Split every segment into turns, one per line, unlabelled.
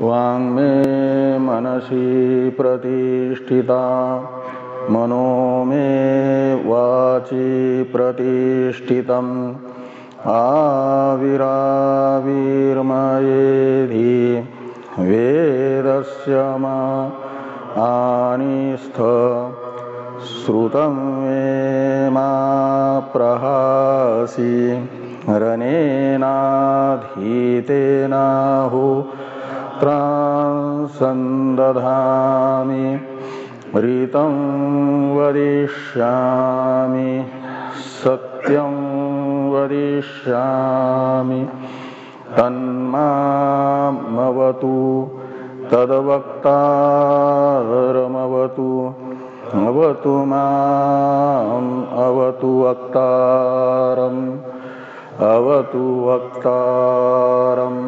वाङ्मे मनसि प्रतिष्ठिता मनो मे वाचि प्रतिष्ठितम् आविराविर्मयेधि वेदस्य आनिस्थ श्रुतं मे मा प्रहासि रनेनाधीतेनाहुत्रांसन्दधामि ऋतं वदिष्यामि सत्यं वदिष्यामि तन्मामवतु तद्वक्तारमवतु अवतु माम् अवतु वक्तारम् अवतु वक्तारम्।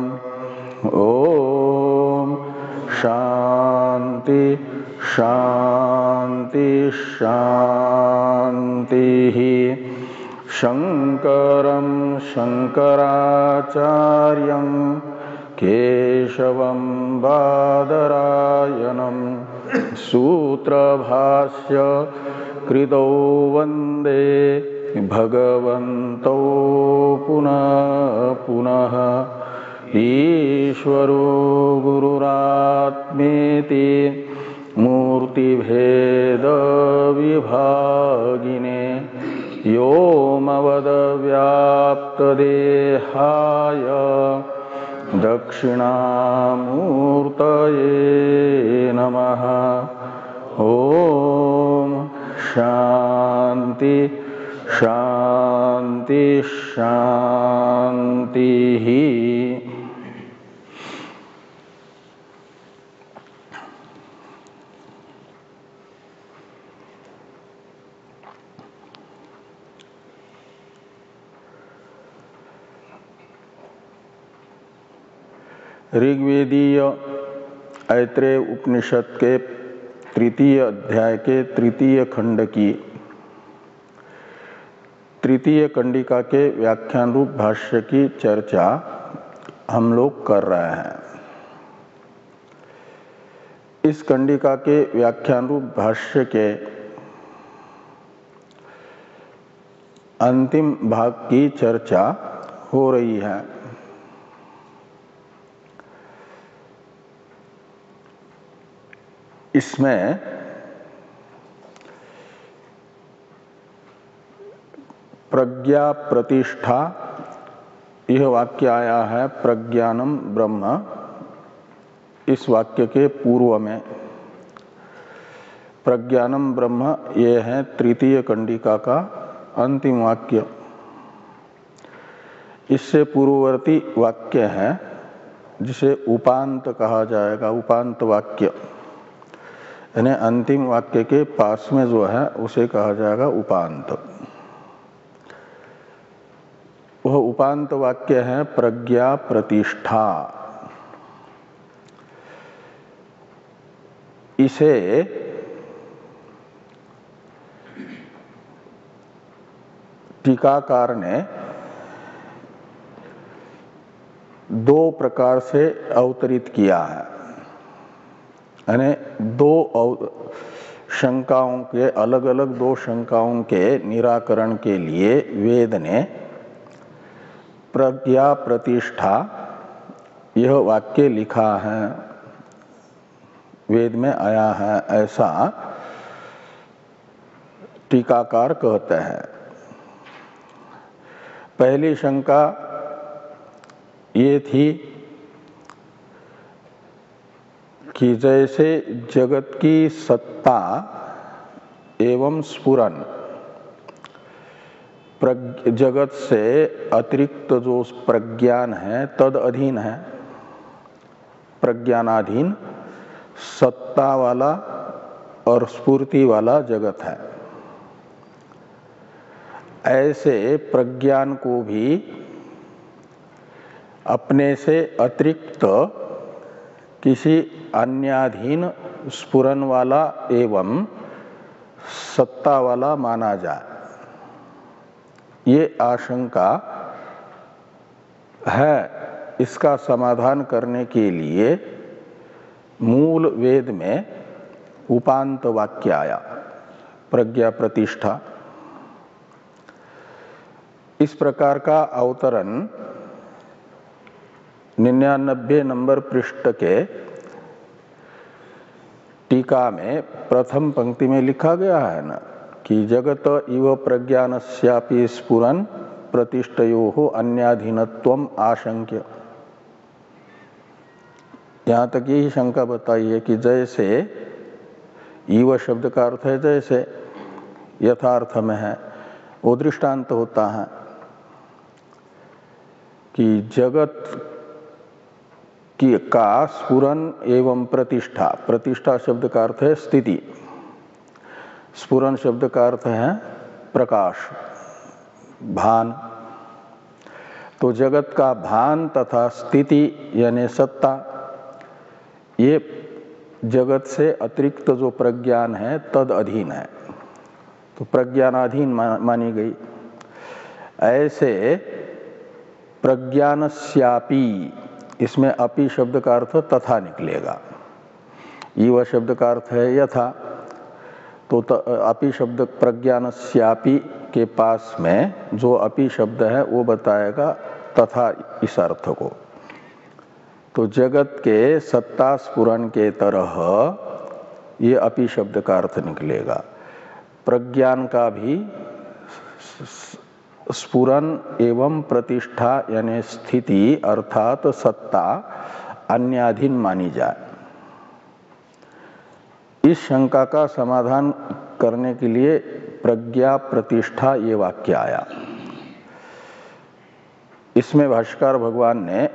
ॐ शान्ति शान्ति शान्तिः। शङ्करं शङ्कराचार्यं केशवं बादरायणं सूत्रभाष्य कृतौ वन्दे भगवन्तौ पुनः पुनः। ईश्वरो गुरुरात्मेति मूर्तिभेदविभागिने व्योमवद्व्याप्तदेहाय दक्षिणामूर्तये नमः। ॐ शान्ति शान्ति शान्तिः। ऋग्वेदीय ऐत्रेय उपनिषद के तृतीय अध्याय के तृतीय खंड की तृतीय कंडिका के व्याख्यान रूप भाष्य की चर्चा हम लोग कर रहे हैं। इस कंडिका के व्याख्यान रूप भाष्य के अंतिम भाग की चर्चा हो रही है। इसमें प्रज्ञा प्रतिष्ठा यह वाक्य आया है प्रज्ञानम ब्रह्म। इस वाक्य के पूर्व में प्रज्ञानम ब्रह्म ये है तृतीय कंडिका का अंतिम वाक्य। इससे पूर्ववर्ती वाक्य है जिसे उपांत कहा जाएगा। उपांत वाक्य यानी अंतिम वाक्य के पास में जो है उसे कहा जाएगा उपांत। वह उपांत वाक्य है प्रज्ञा प्रतिष्ठा। इसे टीकाकार ने दो प्रकार से अवतरित किया है। यानी दो शंकाओं के अलग अलग दो शंकाओं के निराकरण के लिए वेद ने प्रज्ञा प्रतिष्ठा यह वाक्य लिखा है, वेद में आया है, ऐसा टीकाकार कहते हैं। पहली शंका ये थी कि जैसे जगत की सत्ता एवं स्फुरन जगत से अतिरिक्त जो प्रज्ञान है तद अधीन है, प्रज्ञानाधीन सत्ता वाला और स्फूर्ति वाला जगत है, ऐसे प्रज्ञान को भी अपने से अतिरिक्त किसी अन्याधीन स्फुरन वाला एवं सत्ता वाला माना जाए, ये आशंका है। इसका समाधान करने के लिए मूल वेद में उपांत वाक्य आया, प्रज्ञा प्रतिष्ठा। इस प्रकार का अवतरण 99 नंबर पृष्ठ के टीका में प्रथम पंक्ति में लिखा गया है ना कि जगत इव प्रज्ञानस्यापि स्फुरन् प्रतिष्ठयोः अन्याधीनत्वम् आशंक्य। यहाँ तक यही शंका बताई है कि जैसे इव शब्द का अर्थ है जैसे, यथार्थ में है, वो दृष्टांत होता है कि जगत की का स्फुरन एवं प्रतिष्ठा, प्रतिष्ठा शब्द का अर्थ है स्थिति, स्फुरन शब्द का अर्थ है प्रकाश, भान। तो जगत का भान तथा स्थिति यानी सत्ता, ये जगत से अतिरिक्त जो प्रज्ञान है तद अधीन है, तो प्रज्ञानाधीन मानी गई। ऐसे प्रज्ञानस्यापि, इसमें अपि शब्द का अर्थ तथा निकलेगा, इव शब्द का अर्थ है यथा, तो अपि शब्द प्रज्ञानस्यापि के पास में जो अपि शब्द है वो बताएगा तथा इस अर्थ को। तो जगत के सत्ता स्फुरन के तरह ये अपि शब्द का अर्थ निकलेगा। प्रज्ञान का भी स्फुरन एवं प्रतिष्ठा यानी स्थिति अर्थात सत्ता अन्याधीन मानी जाए। इस शंका का समाधान करने के लिए प्रज्ञा प्रतिष्ठा ये वाक्य आया। इसमें भाष्यकार भगवान ने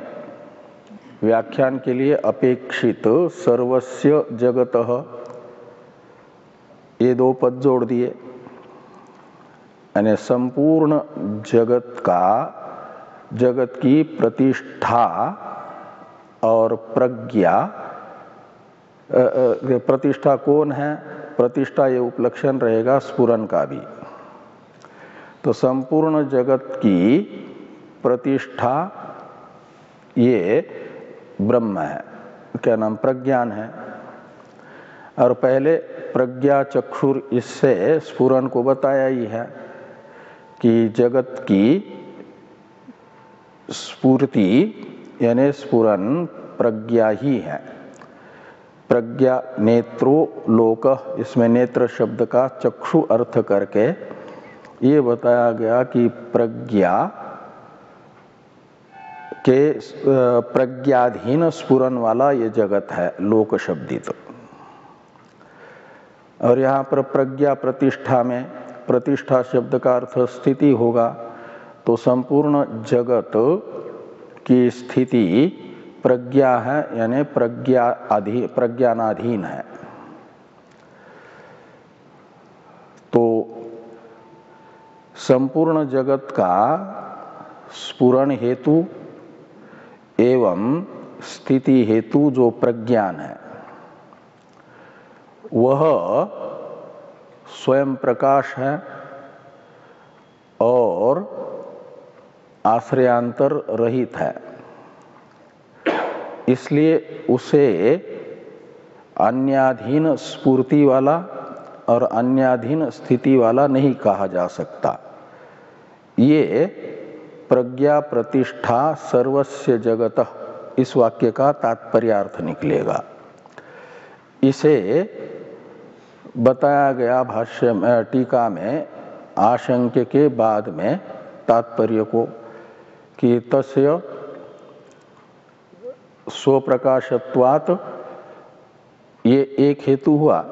व्याख्यान के लिए अपेक्षित सर्वस्य जगतः ये दो पद जोड़ दिए, यानी संपूर्ण जगत का, जगत की प्रतिष्ठा और प्रज्ञा। प्रतिष्ठा कौन है? प्रतिष्ठा ये उपलक्षण रहेगा स्फुरन का भी। तो संपूर्ण जगत की प्रतिष्ठा ये ब्रह्म है, क्या नाम, प्रज्ञान है। और पहले प्रज्ञा चक्षुर इससे स्फुरन को बताया ही है कि जगत की स्फूर्ति यानी स्फुरन प्रज्ञा ही है। प्रज्ञा नेत्रो लोक, इसमें नेत्र शब्द का चक्षु अर्थ करके ये बताया गया कि प्रज्ञा के प्रज्ञाधीन स्फुरन वाला ये जगत है लोक शब्दित। और यहाँ पर प्रज्ञा प्रतिष्ठा में प्रतिष्ठा शब्द का अर्थ स्थिति होगा, तो संपूर्ण जगत की स्थिति प्रज्ञा है यानी प्रज्ञानाधीन है। तो संपूर्ण जगत का स्फुरन हेतु एवं स्थिति हेतु जो प्रज्ञान है वह स्वयं प्रकाश है और आश्रयांतर रहित है, इसलिए उसे अन्याधीन स्फूर्ति वाला और अन्याधीन स्थिति वाला नहीं कहा जा सकता। ये प्रज्ञा प्रतिष्ठा सर्वस्य जगतः इस वाक्य का तात्पर्यार्थ निकलेगा। इसे बताया गया भाष्य में, टीका में आशंक्य के बाद में तात्पर्य को कि तस्य स्वप्रकाशत्वात्, ये एक हेतु हुआ,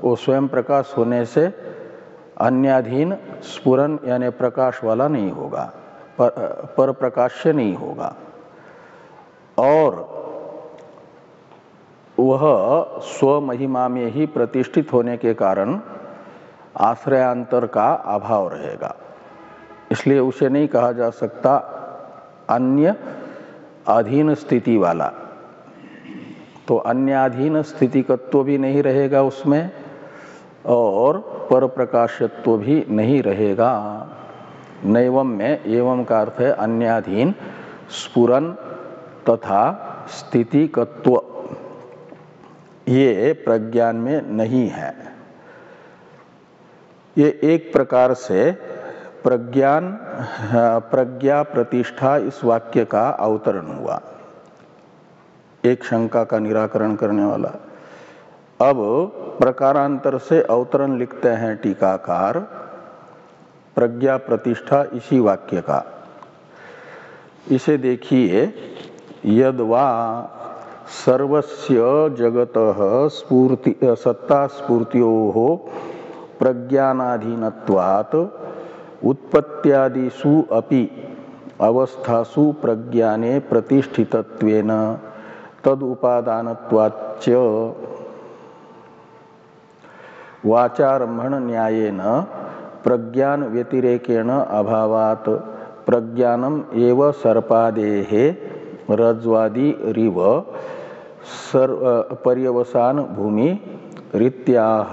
वो स्वयं प्रकाश होने से अन्याधीन स्फुरन यानी प्रकाश वाला नहीं होगा, पर प्रकाश्य नहीं होगा। और वह स्वमहिमा में ही प्रतिष्ठित होने के कारण आश्रयांतर का अभाव रहेगा, इसलिए उसे नहीं कहा जा सकता अन्य अधीन स्थिति वाला। तो अन्याधीन स्थितिकत्व भी नहीं रहेगा उसमें और पर प्रकाशत्व भी नहीं रहेगा। नैवम में एवं का अर्थ है अन्याधीन स्फुरन तथा स्थितिकत्व। ये प्रज्ञान में नहीं है। ये एक प्रकार से प्रज्ञा प्रतिष्ठा इस वाक्य का अवतरण हुआ, एक शंका का निराकरण करने वाला। अब प्रकारांतर से अवतरण लिखते हैं टीकाकार प्रज्ञा प्रतिष्ठा इसी वाक्य का। इसे देखिए, यद्वा सर्वस्य जगतः स्फूर्ति सत्ता स्फूर्त्योः प्रज्ञानाधीनत्वात् उत्पत्त्यादिषु अपि अवस्थासु प्रज्ञाने प्रतिष्ठितत्वेन तदुपादानत्वाच्च वाचारंभण न्यायेन प्रज्ञान व्यतिरेकेण अभावात् प्रज्ञानम एव सर्पादेः रज्ज्वादि रिव पर्यवसान भूमि रीत्याह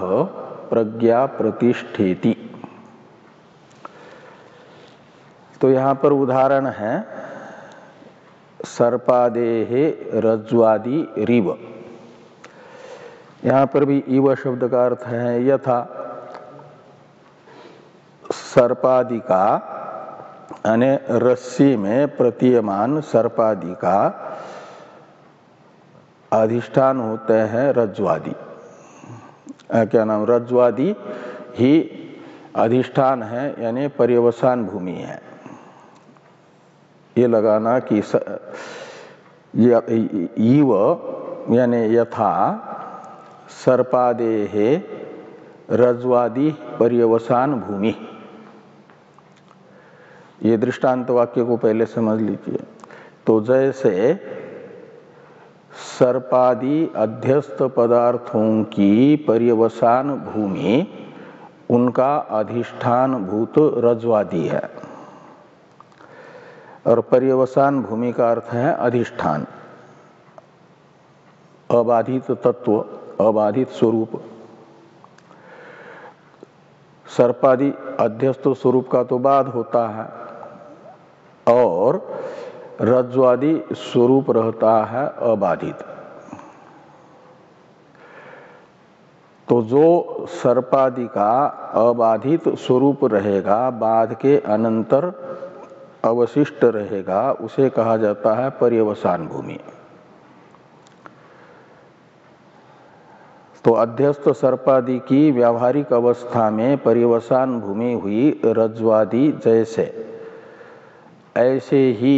प्रज्ञा प्रतिष्ठेति। तो यहाँ पर उदाहरण है सर्पादेः रज्ज्वादि रिव। यहाँ पर भी इव शब्द का अर्थ है यथा। सर्पादि का यानी रस्सी में प्रतीयमान सर्पादि का अधिष्ठान होते हैं रज्ज्वादि। क्या नाम, रज्ज्वादि ही अधिष्ठान है यानी पर्यवसान भूमि है। ये लगाना कि इव यानी यथा सर्पादेः रज्ज्वादि पर्यवसान भूमि, ये दृष्टांत वाक्य को पहले समझ लीजिए। तो जैसे सर्पादि अध्यस्त पदार्थों की पर्यवसान भूमि उनका अधिष्ठान भूत रज्ज्वादि है, और पर्यवसान भूमि का अर्थ है अधिष्ठान, अबाधित तत्व, अबाधित स्वरूप। सर्पादि अध्यस्त स्वरूप का तो बाध होता है और रज्ज्वादि स्वरूप रहता है अबाधित। तो जो सर्पादि का अबाधित स्वरूप रहेगा, बाध के अनंतर अवशिष्ट रहेगा, उसे कहा जाता है पर्यवसान भूमि। तो अध्यस्त सर्पादि की व्यावहारिक अवस्था में पर्यवसान भूमि हुई रज्ज्वादि जैसे, ऐसे ही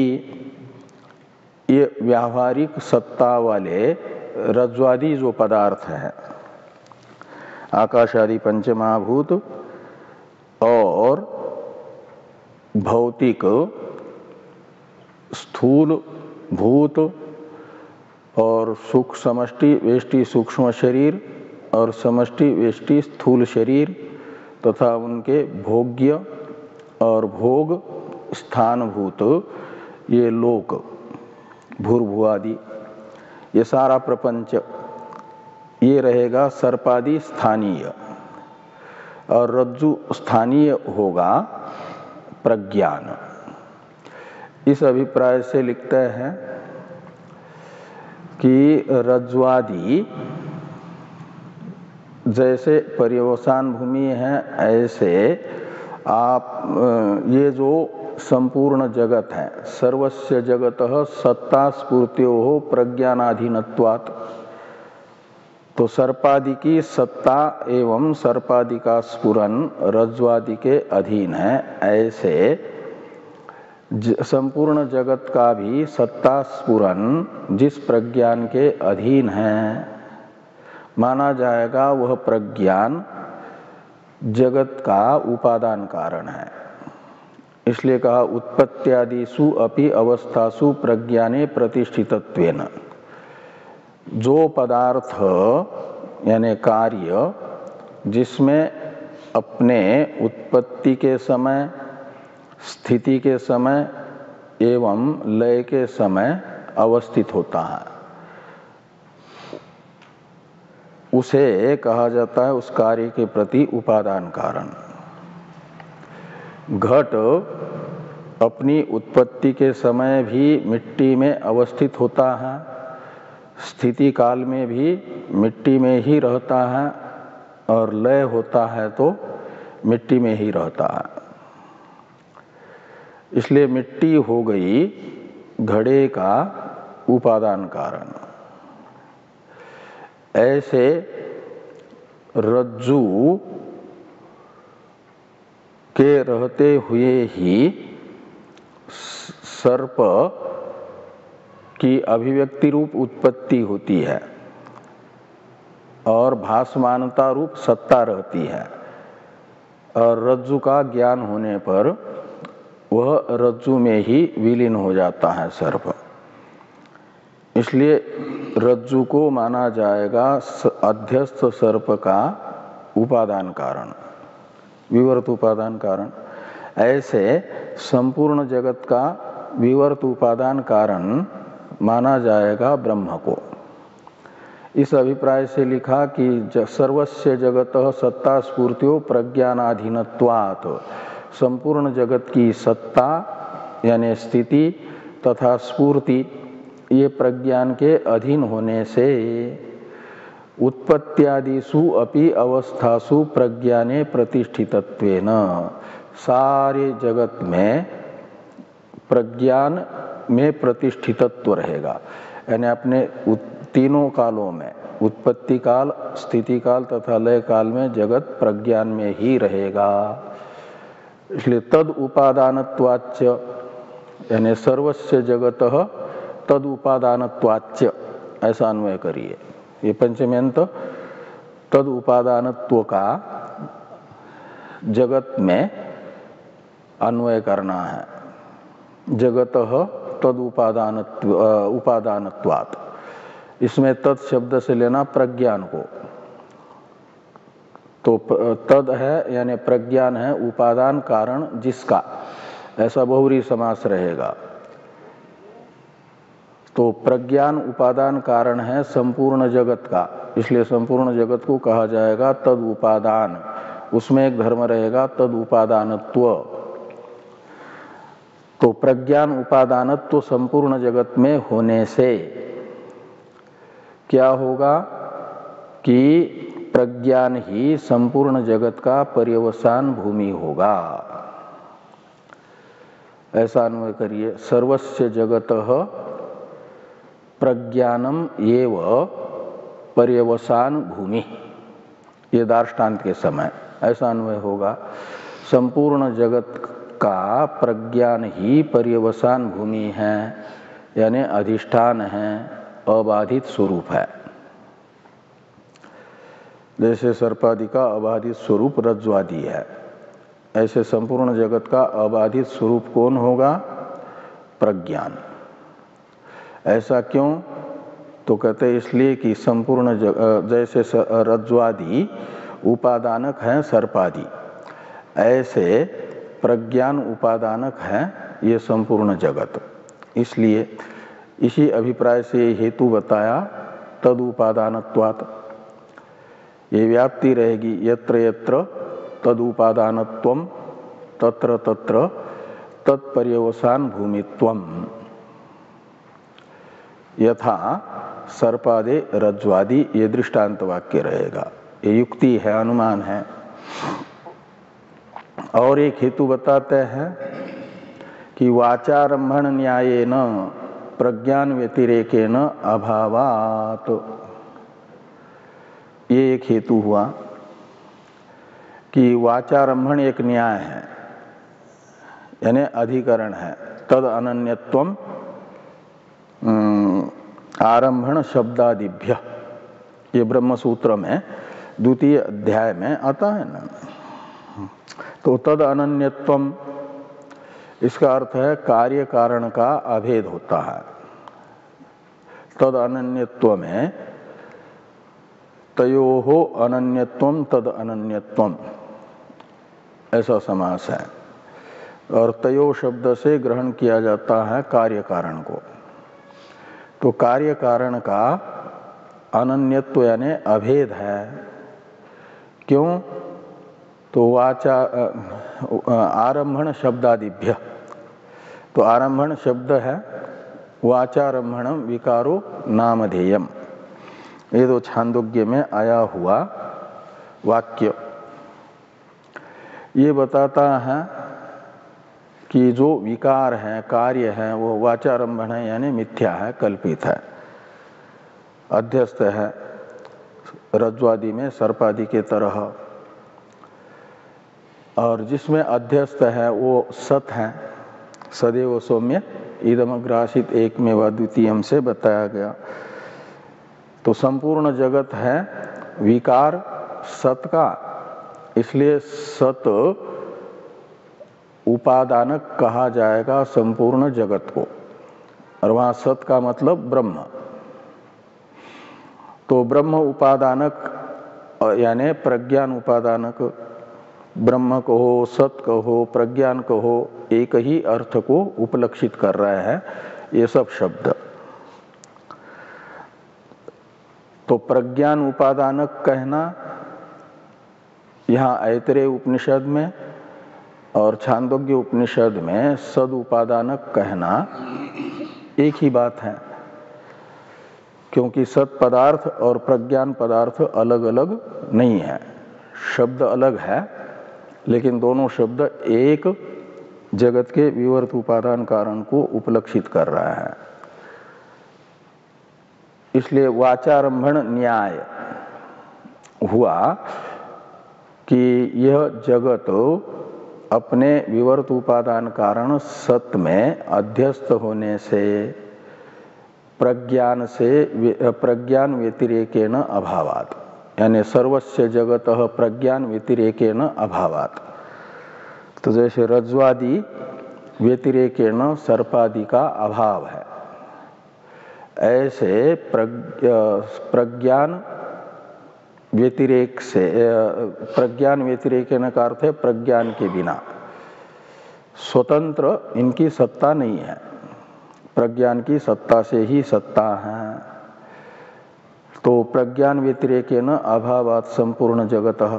ये व्यावहारिक सत्ता वाले रज्ज्वादि जो पदार्थ हैं, आकाश आदि पंचमहाभूत और भौतिक स्थूल भूत और सुख समष्टि वेष्टि सूक्ष्म शरीर और समष्टि वेष्टि स्थूल शरीर तथा उनके भोग्य और भोग स्थानभूत ये लोक भूर्भुआदि, ये सारा प्रपंच ये रहेगा सर्पादि स्थानीय, और रज्जु स्थानीय होगा प्रज्ञान। इस अभिप्राय से लिखते हैं कि रज्ज्वादि जैसे पर्यवसान भूमि है, ऐसे आप ये जो संपूर्ण जगत है, सर्वस्य जगतः सत्ता स्फूर्त्योः प्रज्ञानाधीनत्वात्, तो सर्पादि की सत्ता एवं सर्पादि का स्फुरन रज्ज्वादि के अधीन है, ऐसे संपूर्ण जगत का भी सत्ता स्फुरन जिस प्रज्ञान के अधीन है माना जाएगा, वह प्रज्ञान जगत का उपादान कारण है। इसलिए कहा उत्पत्त्यादिषु अपि अवस्थासु प्रज्ञाने प्रतिष्ठितत्वेन। जो पदार्थ यानी कार्य जिसमें अपने उत्पत्ति के समय, स्थिति के समय एवं लय के समय अवस्थित होता है, उसे कहा जाता है उस कार्य के प्रति उपादान कारण। घट अपनी उत्पत्ति के समय भी मिट्टी में अवस्थित होता है स्थिति काल में भी मिट्टी में ही रहता है और लय होता है तो मिट्टी में ही रहता है। इसलिए मिट्टी हो गई घड़े का उपादान कारण। ऐसे रज्जु के रहते हुए ही सर्प की अभिव्यक्ति रूप उत्पत्ति होती है और भासमानता रूप सत्ता रहती है, और रज्जु का ज्ञान होने पर वह रज्जु में ही विलीन हो जाता है सर्प। इसलिए रज्जु को माना जाएगा अध्यस्थ सर्प का उपादान कारण, विवर्त उपादान कारण। ऐसे संपूर्ण जगत का विवर्त उपादान कारण माना जाएगा ब्रह्म को। इस अभिप्राय से लिखा कि सर्वस्य जगतः सत्ता स्फूर्त्यो प्रज्ञानाधीनत्वात्, संपूर्ण जगत की सत्ता यानी स्थिति तथा स्फूर्ति ये प्रज्ञान के अधीन होने से उत्पत्त्यादिषु अपि अवस्थासु प्रज्ञाने प्रतिष्ठितत्वेन, सारे जगत में प्रज्ञान में प्रतिष्ठितत्व रहेगा। यानी अपने तीनों कालों में, उत्पत्ति काल, स्थिति काल तथा लय काल में जगत प्रज्ञान में ही रहेगा। इसलिए तद उपादानत्वाच्च यानी सर्वस्य जगतः तद उपादानत्वाच्च ऐसा अन्वय करिए। ये पंचम्यंत तद उपादानत्व का जगत में अन्वय करना है। जगतः तद उपादानत्वात्, इसमें तद शब्द से लेना प्रज्ञान को। तो तद है यानी प्रज्ञान है उपादान कारण जिसका, ऐसा बहुरी समास रहेगा। तो प्रज्ञान उपादान कारण है संपूर्ण जगत का, इसलिए संपूर्ण जगत को कहा जाएगा तद उपादान। उसमें एक धर्म रहेगा तद उपादानत्व। तो प्रज्ञान उपादानत्व संपूर्ण जगत में होने से क्या होगा कि प्रज्ञान ही संपूर्ण जगत का पर्यवसान भूमि होगा। ऐसा अन्वय करिए। सर्वस्य जगतः प्रज्ञानम एव पर्यवसान भूमि, ये दार्ष्टान्त के समय ऐसा अन्वय होगा। संपूर्ण जगत का प्रज्ञान ही पर्यवसान भूमि है, यानी अधिष्ठान है, अबाधित स्वरूप है। जैसे सर्पादि का अबाधित स्वरूप रज्ज्वादि है, ऐसे संपूर्ण जगत का अबाधित स्वरूप कौन होगा? प्रज्ञान। ऐसा क्यों? तो कहते इसलिए कि संपूर्ण जैसे रज्ज्वादि उपादानक हैं सर्पादि, ऐसे प्रज्ञान उपादानक है ये संपूर्ण जगत। इसलिए इसी अभिप्राय से हेतु बताया तद उपादानत्वात्। ये व्याप्ति रहेगी यत्र यत्र तद उपादानत्वम तत्र तत्र तत्पर्यवसान भूमित्वम, यथा सर्पादे रज्ज्वादि, ये दृष्टांत वाक्य रहेगा। ये युक्ति है, अनुमान है। और एक हेतु बताते हैं कि वाचारंभण न्यायेन प्रज्ञान व्यतिरेकेन अभावात्, ये एक हेतु हुआ कि वाचारंभण एक न्याय है, यानी अधिकरण है। तद अनन्यत्वम आरंभण शब्दादिभ्य, ये ब्रह्म सूत्र में द्वितीय अध्याय में आता है ना। तो तद अनन्यत्वम, इसका अर्थ है कार्य कारण का अभेद होता है। तद अनन्यत्व में तयोहो अनन्यत्वम तद अनन्यत्वम, ऐसा समास है। और तयो शब्द से ग्रहण किया जाता है कार्य कारण को। तो कार्य कारण का अनन्यत्व यानी अभेद है। क्यों? तो वाचा आरंभण शब्दादिभ्य, तो आरंभण शब्द है वाचारंभणम विकारो नामधेयम, ये तो छांदोग्य में आया हुआ वाक्य ये बताता है कि जो विकार है, कार्य है, वो वाचारंभण है यानी मिथ्या है, कल्पित है, अध्यस्त है, रज्ज्वादि में सर्पादि के तरह। और जिसमें अध्यस्त है वो सत है, सदैव सौम्य इदमग्रासित एकमेव अद्वितीयम से बताया गया। तो संपूर्ण जगत है विकार सत का, इसलिए सत उपादानक कहा जाएगा संपूर्ण जगत को, और वहाँ सत का मतलब ब्रह्म। तो ब्रह्म उपादानक यानी प्रज्ञान उपादानक, ब्रह्म कहो, सत कहो, प्रज्ञान कहो, एक ही अर्थ को उपलक्षित कर रहे हैं ये सब शब्द। तो प्रज्ञान उपादानक कहना यहाँ ऐतरेय उपनिषद में और छांदोग्य उपनिषद में सद उपादानक कहना एक ही बात है, क्योंकि सत पदार्थ और प्रज्ञान पदार्थ अलग अलग नहीं है। शब्द अलग है लेकिन दोनों शब्द एक जगत के विवर्त उपादान कारण को उपलक्षित कर रहा है। इसलिए वाचारंभण न्याय हुआ कि यह जगत अपने विवर्त उपादान कारण सत में अध्यस्त होने से प्रज्ञान व्यतिरेकेन अभावात्, यानी सर्वस्य जगतः प्रज्ञान व्यतिरेकेन अभावात्। तो जैसे रज्ज्वादि व्यतिरेकेन सर्पादि का अभाव है, ऐसे प्रज्ञान व्यतिरेक से, प्रज्ञान व्यतिरेकेन का अर्थ है प्रज्ञान के बिना, स्वतंत्र इनकी सत्ता नहीं है, प्रज्ञान की सत्ता से ही सत्ता है। तो प्रज्ञान व्यतिरेकेन अभावात् संपूर्ण जगतः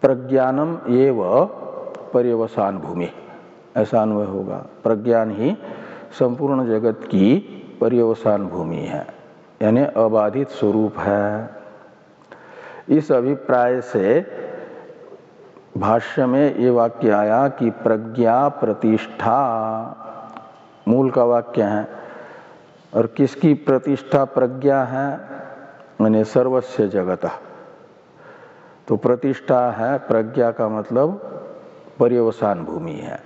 प्रज्ञानम एव पर्यवसान भूमि, ऐसा अन्वय होगा। प्रज्ञान ही संपूर्ण जगत की पर्यवसान भूमि है, यानी अबाधित स्वरूप है। इस अभिप्राय से भाष्य में ये वाक्य आया कि प्रज्ञा प्रतिष्ठा मूल का वाक्य है, और किसकी प्रतिष्ठा प्रज्ञा है, यानी सर्वस्य जगतः। तो प्रतिष्ठा है प्रज्ञा का मतलब पर्यवसान भूमि है।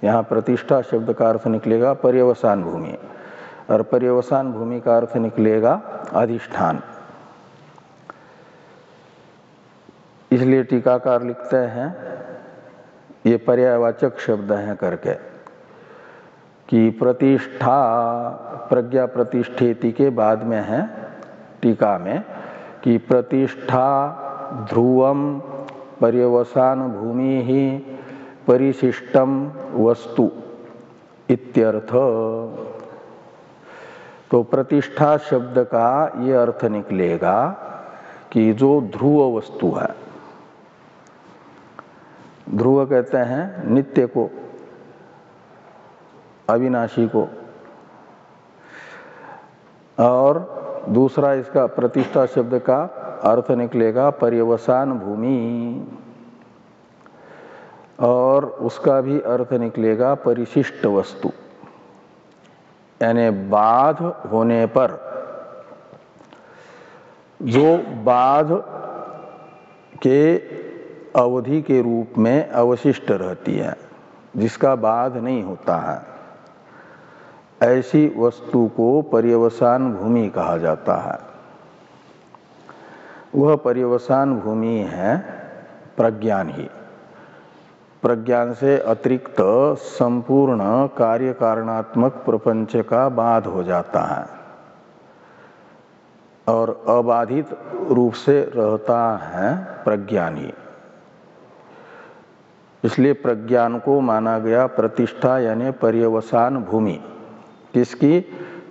यहाँ प्रतिष्ठा शब्द का अर्थ निकलेगा पर्यवसान भूमि, और पर्यवसान भूमि का अर्थ निकलेगा अधिष्ठान। इसलिए टीकाकार लिखते हैं ये पर्यायवाचक शब्द हैं करके कि प्रतिष्ठा प्रज्ञा प्रतिष्ठेति के बाद में है टीका में कि प्रतिष्ठा ध्रुवम पर्यवसान भूमि ही परिशिष्टम वस्तु इत्यर्थ। तो प्रतिष्ठा शब्द का ये अर्थ निकलेगा कि जो ध्रुव वस्तु है, ध्रुव कहते हैं नित्य को, अविनाशी को, और दूसरा इसका प्रतिष्ठा शब्द का अर्थ निकलेगा पर्यवसान भूमि, और उसका भी अर्थ निकलेगा परिशिष्ट वस्तु, यानी बाध होने पर, जो बाध के अवधि के रूप में अवशिष्ट रहती है, जिसका बाध नहीं होता है, ऐसी वस्तु को पर्यवसान भूमि कहा जाता है। वह पर्यवसान भूमि है प्रज्ञान ही। प्रज्ञान से अतिरिक्त संपूर्ण कार्य कारणात्मक प्रपंच का बाध हो जाता है और अबाधित रूप से रहता है प्रज्ञान ही। इसलिए प्रज्ञान को माना गया प्रतिष्ठा यानी पर्यवसान भूमि, किसकी?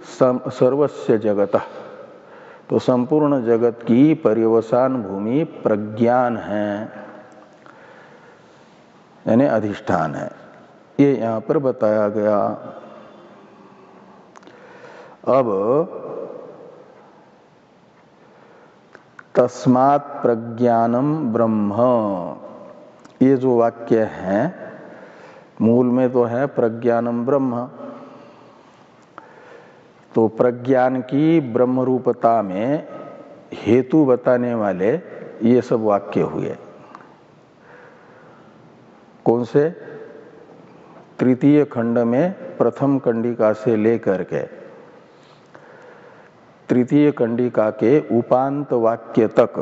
सर्वस्य जगतः। तो संपूर्ण जगत की पर्यवसान भूमि प्रज्ञान है, यानी अधिष्ठान है। ये यहाँ पर बताया गया। अब तस्मात् प्रज्ञानम ब्रह्म, ये जो वाक्य है मूल में तो है प्रज्ञानम ब्रह्म, तो प्रज्ञान की ब्रह्म रूपता में हेतु बताने वाले ये सब वाक्य हुए। कौन से? तृतीय खंड में प्रथम कंडिका से लेकर के तृतीय कंडिका के उपांत वाक्य तक,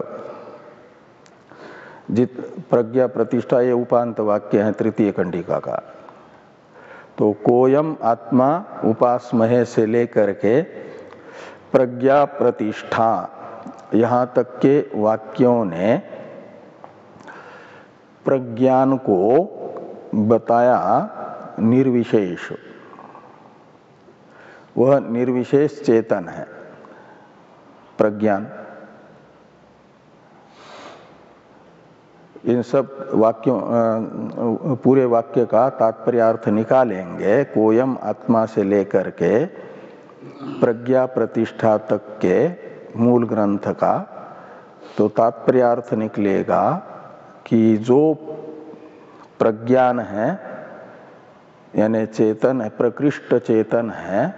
जित प्रज्ञा प्रतिष्ठा ये उपांत वाक्य है तृतीय कंडिका का। तो कोयम आत्मा उपासमहे से लेकर के प्रज्ञा प्रतिष्ठा यहाँ तक के वाक्यों ने प्रज्ञान को बताया निर्विशेष, वह निर्विशेष चेतन है प्रज्ञान। इन सब वाक्यों पूरे वाक्य का तात्पर्यार्थ निकालेंगे कोयम आत्मा से लेकर के प्रज्ञा प्रतिष्ठा तक के मूल ग्रंथ का, तो तात्पर्यार्थ निकलेगा कि जो प्रज्ञान है यानी चेतन है, प्रकृष्ट चेतन है,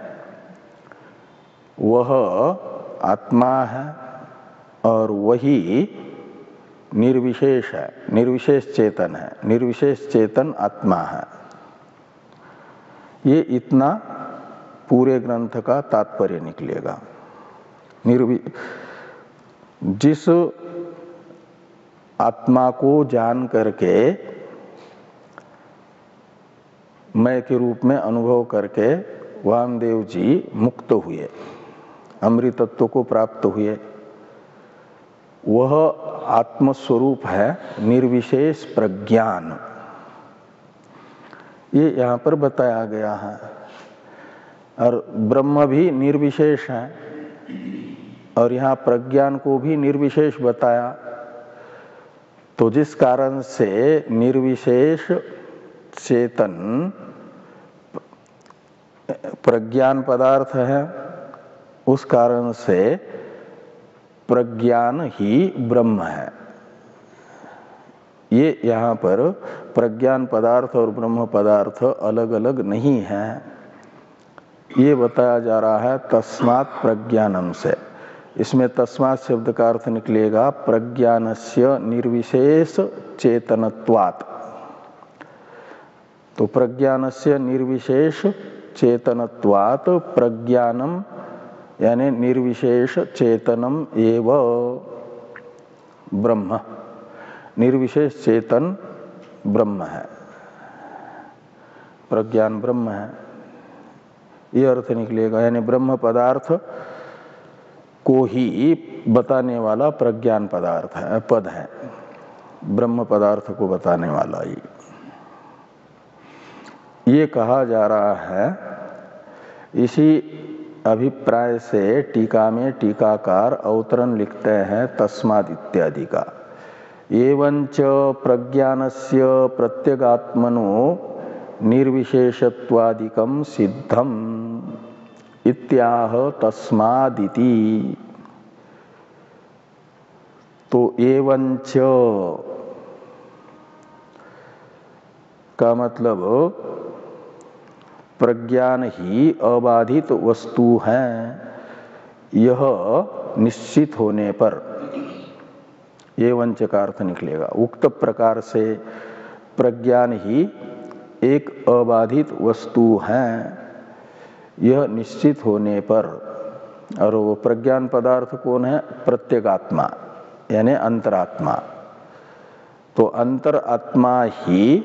वह आत्मा है और वही निर्विशेष है, निर्विशेष चेतन है, निर्विशेष चेतन आत्मा है। ये इतना पूरे ग्रंथ का तात्पर्य निकलेगा। जिस आत्मा को जान करके मैं के रूप में अनुभव करके वामदेव जी मुक्त हुए, अमृतत्व को प्राप्त हुए, वह आत्मस्वरूप है निर्विशेष प्रज्ञान। ये यहाँ पर बताया गया है। और ब्रह्म भी निर्विशेष है और यहाँ प्रज्ञान को भी निर्विशेष बताया। तो जिस कारण से निर्विशेष चेतन प्रज्ञान पदार्थ है, उस कारण से प्रज्ञान ही ब्रह्म है। ये यहाँ पर प्रज्ञान पदार्थ और ब्रह्म पदार्थ अलग अलग नहीं है, ये बताया जा रहा है तस्मात् प्रज्ञानम से। इसमें तस्मात् शब्द का अर्थ निकलेगा प्रज्ञानस्य निर्विशेष चेतनत्वात्। तो प्रज्ञानस्य निर्विशेष चेतनत्वात् प्रज्ञानम यानी निर्विशेष चेतनम एव ब्रह्म, निर्विशेष चेतन ब्रह्म है, प्रज्ञान ब्रह्म है, ये अर्थ निकलेगा। यानी ब्रह्म पदार्थ को ही बताने वाला प्रज्ञान पदार्थ है, पद है, ब्रह्म पदार्थ को बताने वाला ही। ये कहा जा रहा है। इसी अभिप्राय से टीका में टीकाकार अवतरण लिखते हैं तस्माद् इत्यादि का। एवंच प्रज्ञानस्य प्रत्यगात्मनो निर्विशेषत्वादिकं सिद्धम इत्याह तस्मादिति। तो एवंच का मतलब प्रज्ञान ही अबाधित वस्तु है, यह निश्चित होने पर एवंच का अर्थ निकलेगा। उक्त प्रकार से प्रज्ञान ही एक अबाधित वस्तु है, यह निश्चित होने पर। और वो प्रज्ञान पदार्थ कौन है? प्रत्यगात्मा यानी अंतरात्मा। तो अंतरात्मा ही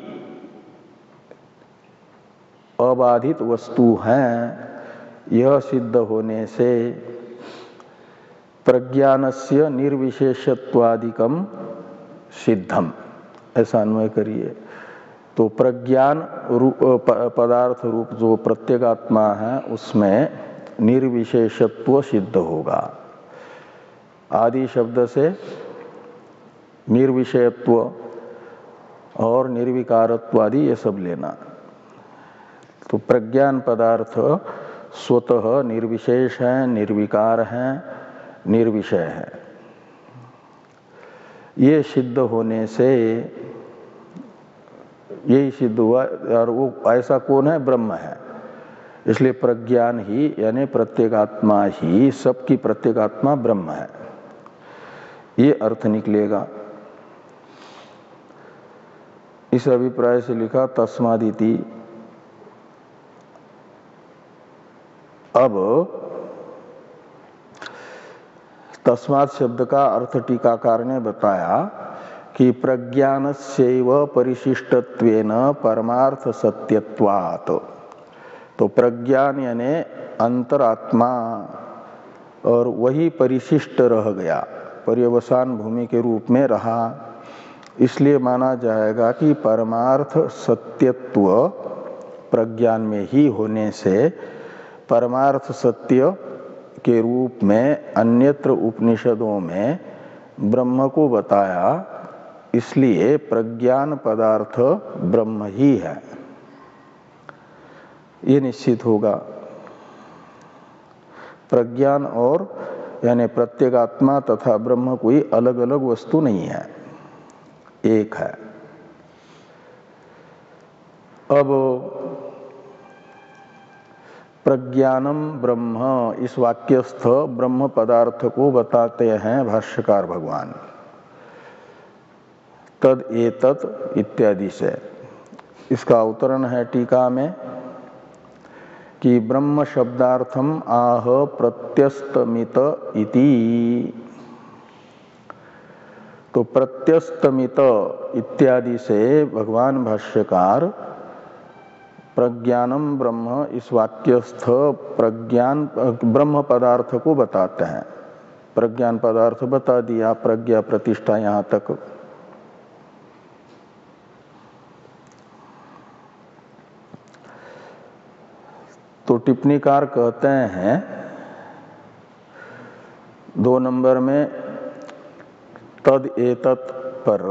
अबाधित वस्तु है, यह सिद्ध होने से प्रज्ञानस्य निर्विशेषत्वादिकम सिद्धम, ऐसा अन्वय करिए। तो प्रज्ञान रूप पदार्थ रूप जो प्रत्यगात्मा है उसमें निर्विशेषत्व सिद्ध होगा। आदि शब्द से निर्विषयत्व और निर्विकारत्व आदि ये सब लेना। तो प्रज्ञान पदार्थ स्वतः निर्विशेष है, निर्विकार है, निर्विषय है। ये सिद्ध होने से यही सिद्ध हुआ, और वो ऐसा कौन है? ब्रह्म है। इसलिए प्रज्ञान ही यानी प्रत्येगात्मा ही, सबकी प्रत्येगात्मा ब्रह्म है, ये अर्थ निकलेगा। इस अभिप्राय से लिखा तस्मादिति। अब तस्मात् शब्द का अर्थ टीकाकार ने बताया कि प्रज्ञानस्यैव परिशिष्टत्वेन परमार्थ सत्यत्वात्। तो प्रज्ञान यानी अंतरात्मा, और वही परिशिष्ट रह गया, पर्यवसान भूमि के रूप में रहा। इसलिए माना जाएगा कि परमार्थ सत्यत्व प्रज्ञान में ही होने से परमार्थ सत्य के रूप में अन्यत्र उपनिषदों में ब्रह्म को बताया, इसलिए प्रज्ञान पदार्थ ब्रह्म ही है, ये निश्चित होगा। प्रज्ञान और यानी प्रत्येगात्मा तथा ब्रह्म कोई अलग अलग वस्तु नहीं है, एक है। अब प्रज्ञानम ब्रह्म, इस वाक्यस्थ ब्रह्म पदार्थ को बताते हैं भाष्यकार भगवान तद एतत् इत्यादि से। इसका अवतरण है टीका में कि ब्रह्म शब्दार्थम आह प्रत्यस्तमित इति। तो प्रत्यस्तमित इत्यादि से भगवान भाष्यकार प्रज्ञानम ब्रह्म, इस वाक्यस्थ प्रज्ञान ब्रह्म पदार्थ को बताते हैं। प्रज्ञान पदार्थ बता दिया, प्रज्ञा प्रतिष्ठा यहाँ तक। तो टिप्पणीकार कहते हैं 2 नंबर में तद एतत् पर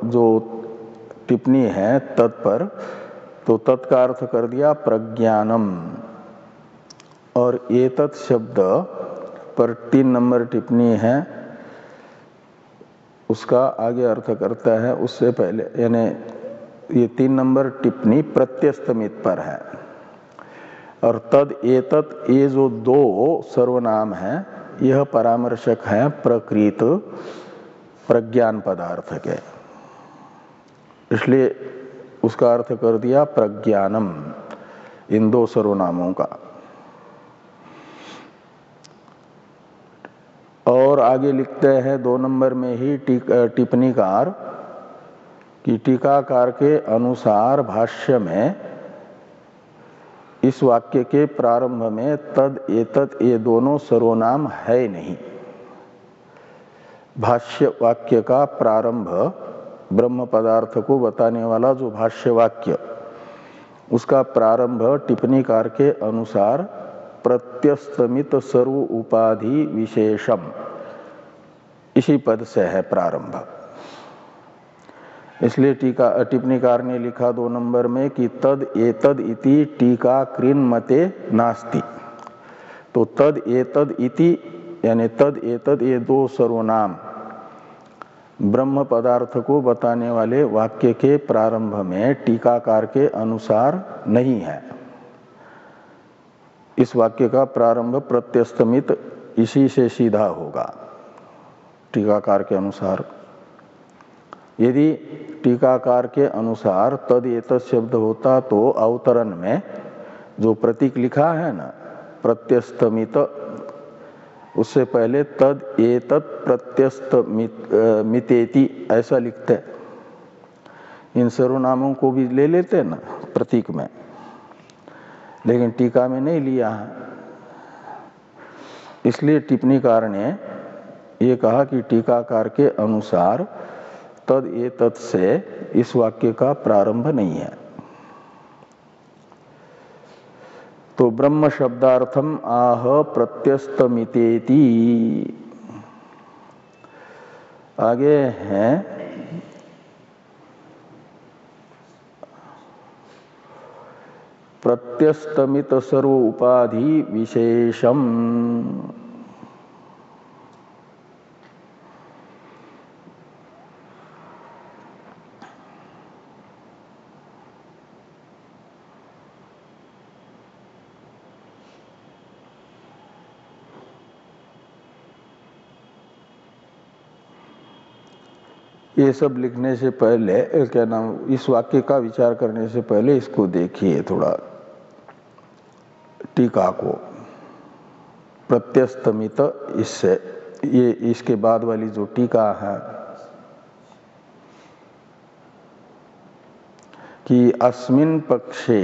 जो टिप्पणी है तत् पर, तो तत् का अर्थ कर दिया प्रज्ञानम, और एतत् शब्द पर 3 नंबर टिप्पणी है, उसका आगे अर्थ करता है उससे पहले, यानी ये 3 नंबर टिप्पणी प्रत्यस्तमित पर है। और तद एतत्, ये जो 2 सर्वनाम है, यह परामर्शक है प्रकृत प्रज्ञान पदार्थ के, इसलिए उसका अर्थ कर दिया प्रज्ञानम इन 2 सर्वनामों का। और आगे लिखते हैं 2 नंबर में ही टिप्पणीकार कि टीकाकार के अनुसार भाष्य में इस वाक्य के प्रारंभ में तद एतत् ये दोनों सर्वनाम है नहीं। भाष्य वाक्य का प्रारंभ, ब्रह्म पदार्थ को बताने वाला जो भाष्य वाक्य, उसका प्रारंभ टिप्पणीकार के अनुसार प्रत्यस्तमित सर्व उपाधि विशेषम, इसी पद से है प्रारंभ। इसलिए टिप्पणीकार ने लिखा 2 नंबर में कि तद एतद इति टीका कृन मते नास्ति। तो तद एतद इति यानी तद एतद, ये 2 सर्वनाम ब्रह्म पदार्थ को बताने वाले वाक्य के प्रारंभ में टीकाकार के अनुसार नहीं है। इस वाक्य का प्रारंभ प्रत्यस्तमित इसी से सीधा होगा टीकाकार के अनुसार। यदि टीकाकार के अनुसार तद एतत् शब्द होता तो अवतरण में जो प्रतीक लिखा है ना प्रत्यस्तमित, उससे पहले तद एतत् प्रत्यस्तमितेति ऐसा लिखते। इन सर्वनामों को भी ले लेते ना प्रतीक में, लेकिन टीका में नहीं लिया है। इसलिए टिप्पणीकार ने ये कहा कि टीकाकार के अनुसार तद एतत् से इस वाक्य का प्रारंभ नहीं है। तो ब्रह्म शब्दार्थम आह प्रत्यस्तमितेति। आगे हैं प्रत्यस्तमित सर्व उपाधि विशेषम। ये सब लिखने से पहले क्या नाम, इस वाक्य का विचार करने से पहले इसको देखिए थोड़ा, टीका को। प्रत्यस्तमित, इससे ये इसके बाद वाली जो टीका है कि अस्मिन् पक्षे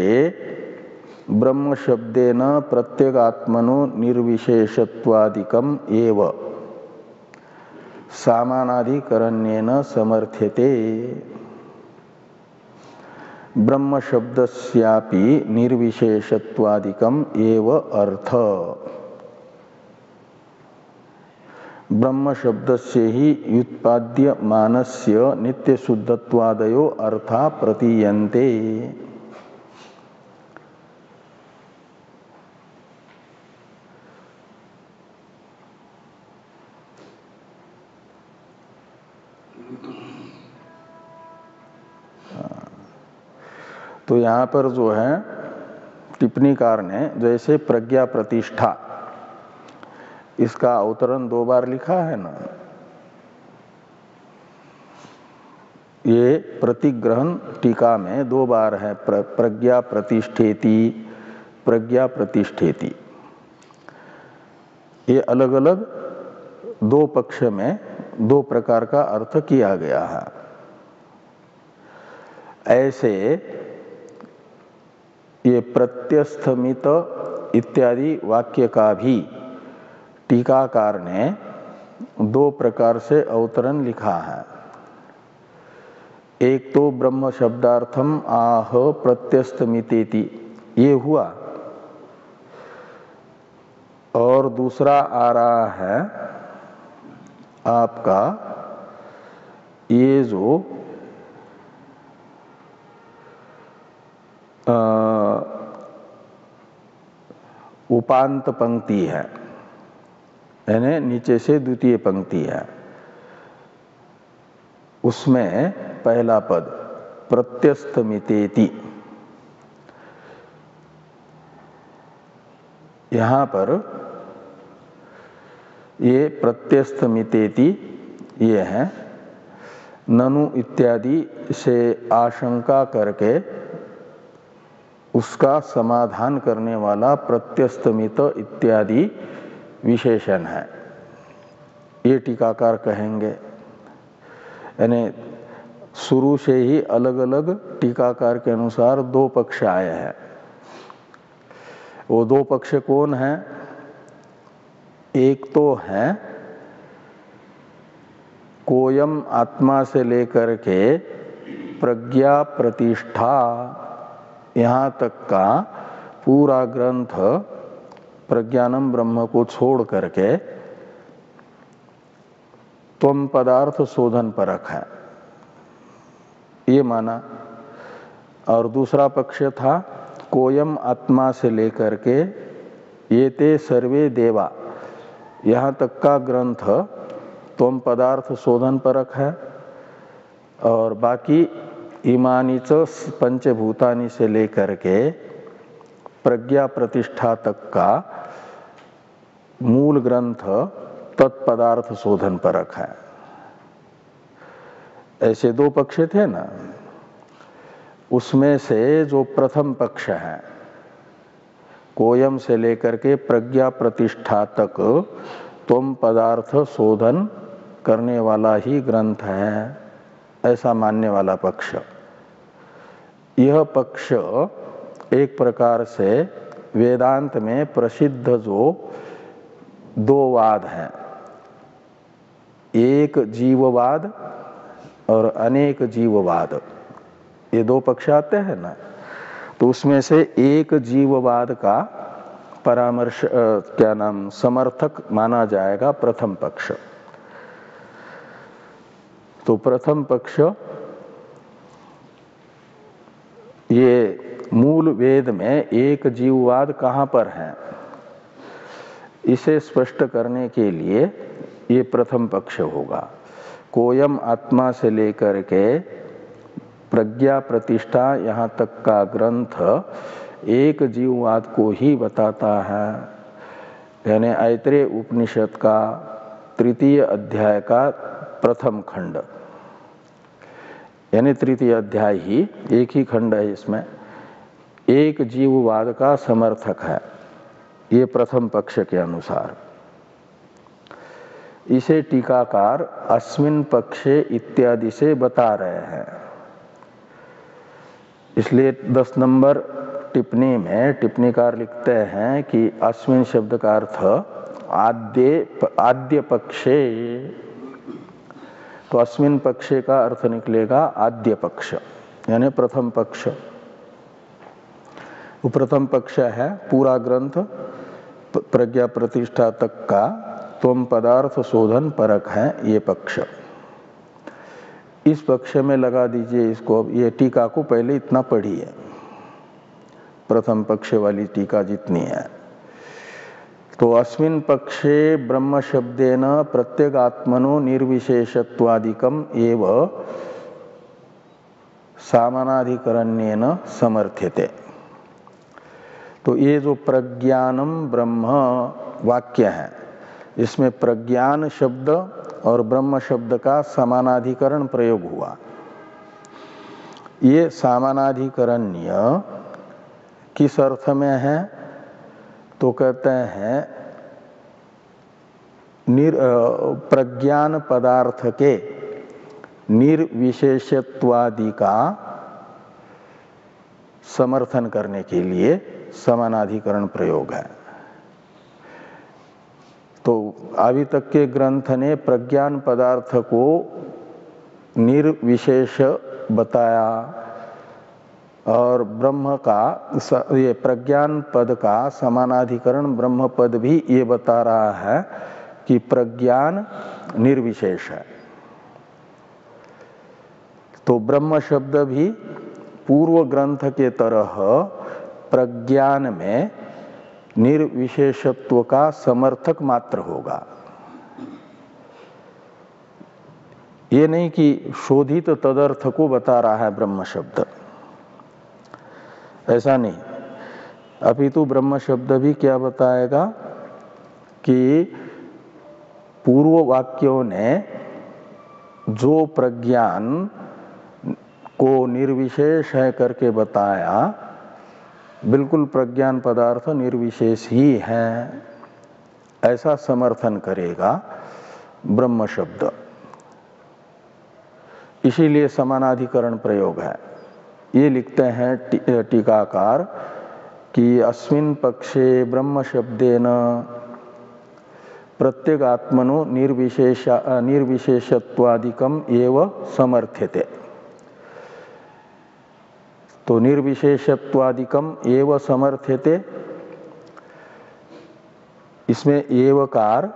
ब्रह्म शब्देन प्रत्यगात्मनो निर्विशेषत्वादिकम एव सामानाधिकरण्येन समर्थ्यते। ब्रह्म शब्दस्यापि निर्विशेषत्वादिकम एव अर्थ। ब्रह्म शब्दस्य ही व्युत्पाद्य मानस्य नित्य शुद्धत्वादयो अर्था प्रतीयन्ते। तो यहाँ पर जो है टिप्पणीकार ने जैसे प्रज्ञा प्रतिष्ठा, इसका अवतरण 2 बार लिखा है ना, ये प्रतिग्रहण टीका में 2 बार है, प्रज्ञा प्रतिष्ठेति, प्रज्ञा प्रतिष्ठेति। ये अलग अलग 2 पक्ष में 2 प्रकार का अर्थ किया गया है। ऐसे ये प्रत्यस्थमित इत्यादि वाक्य का भी टीकाकार ने 2 प्रकार से अवतरण लिखा है। एक तो ब्रह्म शब्दार्थम आह प्रत्यस्तमितेति, ये हुआ, और दूसरा आ रहा है आपका ये जो उपांत पंक्ति है, यानी नीचे से द्वितीय पंक्ति है, उसमें पहला पद प्रत्यस्तमितेति। यहां पर ये प्रत्यस्तमितेति ये है, ननु इत्यादि से आशंका करके उसका समाधान करने वाला प्रत्यस्तमित इत्यादि विशेषण है, ये टीकाकार कहेंगे। यानी शुरू से ही अलग अलग टीकाकार के अनुसार 2 पक्ष आए हैं। वो 2 पक्ष कौन है? एक तो है कोयम आत्मा से लेकर के प्रज्ञा प्रतिष्ठा यहाँ तक का पूरा ग्रंथ प्रज्ञानम ब्रह्म को छोड़ करके त्वम पदार्थ शोधन परक है, ये माना। और दूसरा पक्ष था कोयम आत्मा से लेकर के ये ते सर्वे देवा, यहाँ तक का ग्रंथ त्वम पदार्थ शोधन परक है, और बाकी इमानी च पंचभूतानि से लेकर के प्रज्ञा प्रतिष्ठा तक का मूल ग्रंथ तत्पदार्थ शोधन परक है। ऐसे 2 पक्ष थे ना, उसमें से जो प्रथम पक्ष है कोयम से लेकर के प्रज्ञा प्रतिष्ठा तक त्वम पदार्थ शोधन करने वाला ही ग्रंथ है, ऐसा मानने वाला पक्ष। यह पक्ष एक प्रकार से वेदांत में प्रसिद्ध जो 2 वाद हैं, एक जीववाद और अनेक जीववाद, ये 2 पक्ष आते हैं ना, तो उसमें से एक जीववाद का परामर्श क्या नाम समर्थक माना जाएगा प्रथम पक्ष। तो प्रथम पक्ष ये मूल मूल वेद में एक जीववाद कहाँ पर है, इसे स्पष्ट करने के लिए ये प्रथम पक्ष होगा। कोयम आत्मा से लेकर के प्रज्ञा प्रतिष्ठा यहाँ तक का ग्रंथ एक जीववाद को ही बताता है, यानी ऐत्रेय उपनिषद का तृतीय अध्याय का प्रथम खंड, यानी तृतीय अध्याय ही एक ही खंड है, इसमें एक जीववाद का समर्थक है, ये प्रथम पक्ष के अनुसार। इसे टीकाकार अस्मिन् पक्षे इत्यादि से बता रहे हैं। इसलिए 10 नंबर टिप्पणी में टिप्पणीकार लिखते हैं कि अस्मिन् शब्द का अर्थ आद्य पक्षे, तो अस्मिन् पक्षे का अर्थ निकलेगा आद्य पक्ष, यानी प्रथम पक्ष। वो प्रथम पक्ष है पूरा ग्रंथ प्रज्ञा प्रतिष्ठा तक का त्वम पदार्थ शोधन परक है ये पक्ष। इस पक्ष में लगा दीजिए इसको। अब ये टीका को पहले इतना पढ़िए, प्रथम पक्ष वाली टीका जितनी है। तो अस्मिन् पक्षे ब्रह्म शब्देन प्रत्यगात्मनो निर्विशेषत्वादिकम एव सामानाधिकरण्येन समर्थ्यते। तो ये जो प्रज्ञानम ब्रह्म वाक्य है, इसमें प्रज्ञान शब्द और ब्रह्म शब्द का समानाधिकरण प्रयोग हुआ। ये समानाधिकरण्य किस अर्थ में है, तो कहते हैं प्रज्ञान पदार्थ के निर्विशेषत्वादि का समर्थन करने के लिए समानाधिकरण प्रयोग है। तो अभी तक के ग्रंथ ने प्रज्ञान पदार्थ को निर्विशेष बताया और ब्रह्म का ये प्रज्ञान पद का समानाधिकरण ब्रह्म पद भी ये बता रहा है कि प्रज्ञान निर्विशेष है। तो ब्रह्म शब्द भी पूर्व ग्रंथ के तरह प्रज्ञान में निर्विशेषत्व का समर्थक मात्र होगा। ये नहीं कि शोधित तदर्थ को बता रहा है ब्रह्म शब्द, ऐसा नहीं। अपितु ब्रह्म शब्द भी क्या बताएगा कि पूर्व वाक्यों ने जो प्रज्ञान को निर्विशेष है करके बताया, बिल्कुल प्रज्ञान पदार्थ निर्विशेष ही है, ऐसा समर्थन करेगा ब्रह्म शब्द। इसीलिए समानाधिकरण प्रयोग है। ये लिखते हैं टीकाकार कि अस्मिन् पक्षे ब्रह्म शब्देन प्रत्यगात्मनो निर्विशेषत्वादिकम एव समर्थ्यते। तो निर्विशेषत्वादिकम एव समर्थ्यते, इसमें एवकार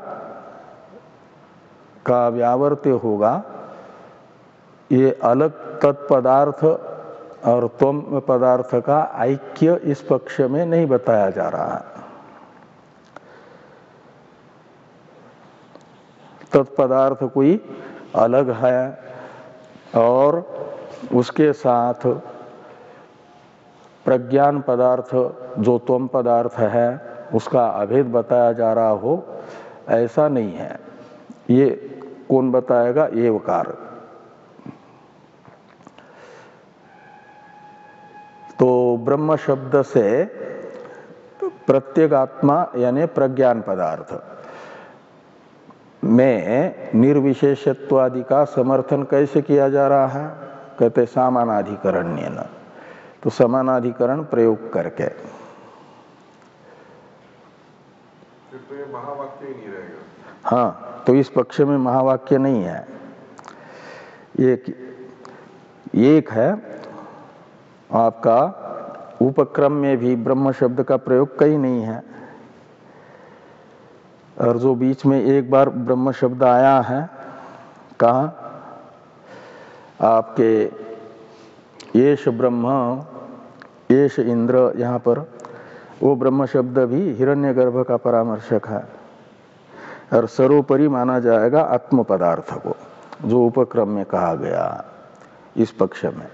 का व्यावर्त्य होगा। ये अलग तत्पदार्थ और त्वम पदार्थ का ऐक्य इस पक्ष में नहीं बताया जा रहा है। तत्पदार्थ कोई अलग है और उसके साथ प्रज्ञान पदार्थ जो त्वम पदार्थ है उसका अभेद बताया जा रहा हो, ऐसा नहीं है। ये कौन बताएगा? एवकार। तो ब्रह्म शब्द से प्रत्यगात्मा यानी प्रज्ञान पदार्थ में निर्विशेषत्वादि का समर्थन कैसे किया जा रहा है? कहते समानाधिकरण्येन। तो समानाधिकरण प्रयोग करके।
तो ये महावाक्य ही नहीं रहेगा।
हाँ, तो इस पक्ष में महावाक्य नहीं है। एक है आपका उपक्रम में भी ब्रह्म शब्द का प्रयोग कहीं नहीं है, और जो बीच में एक बार ब्रह्म शब्द आया है, कहाँ? आपके येष ब्रह्म येष इंद्र, यहाँ पर वो ब्रह्म शब्द भी हिरण्यगर्भ का परामर्शक है। और सर्वोपरि माना जाएगा आत्म पदार्थ को, जो उपक्रम में कहा गया इस पक्ष में।